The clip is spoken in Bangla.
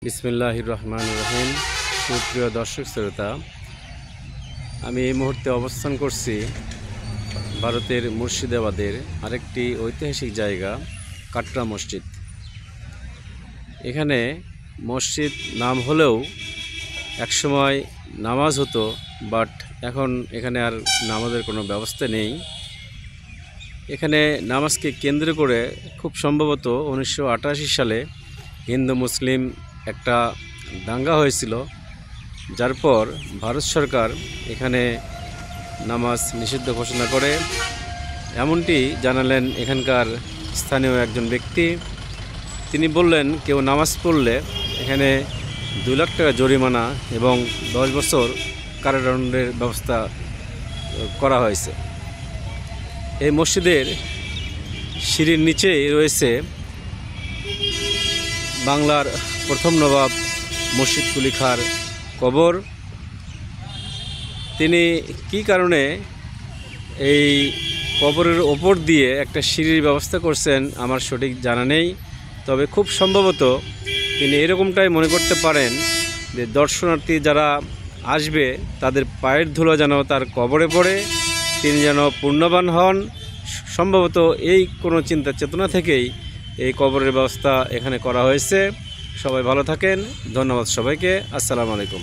বিসমিল্লাহির রহমানির রহিম। সুপ্রিয় দর্শক শ্রোতা, আমি এই মুহূর্তে অবস্থান করছি ভারতের মুর্শিদাবাদের আরেকটি ঐতিহাসিক জায়গা কাটরা মসজিদ। এখানে মসজিদ নাম হলেও একসময় নামাজ হতো, বাট এখন এখানে আর নামাজের কোনো ব্যবস্থা নেই। এখানে নামাজকে কেন্দ্র করে খুব সম্ভবত 1988 সালে হিন্দু মুসলিম একটা দাঙ্গা হয়েছিল, যার পর ভারত সরকার এখানে নামাজ নিষিদ্ধ ঘোষণা করে। এমনটি জানালেন এখানকার স্থানীয় একজন ব্যক্তি। তিনি বললেন, কেউ নামাজ পড়লে এখানে 2 লাখ টাকা জরিমানা এবং 10 বছর কারাদণ্ডের ব্যবস্থা করা হয়েছে। এই মসজিদের সিঁড়ির নিচেই রয়েছে বাংলার প্রথম নবাব মুর্শিদ কুলি খাঁর কবর। তিনি কি কারণে এই কবরের ওপর দিয়ে একটা সিঁড়ির ব্যবস্থা করছেন আমার সঠিক জানা নেই, তবে খুব সম্ভবত তিনি এরকমটাই মনে করতে পারেন যে দর্শনার্থী যারা আসবে তাদের পায়ের ধুলো যেন তার কবরে পড়ে, তিনি যেন পুণ্যবান হন। সম্ভবত এই কোনো চিন্তা চেতনা থেকেই এই কবরের ব্যবস্থা এখানে করা হয়েছে। সবাই ভালো থাকেন, ধন্যবাদ সবাইকে। আসসালামু আলাইকুম।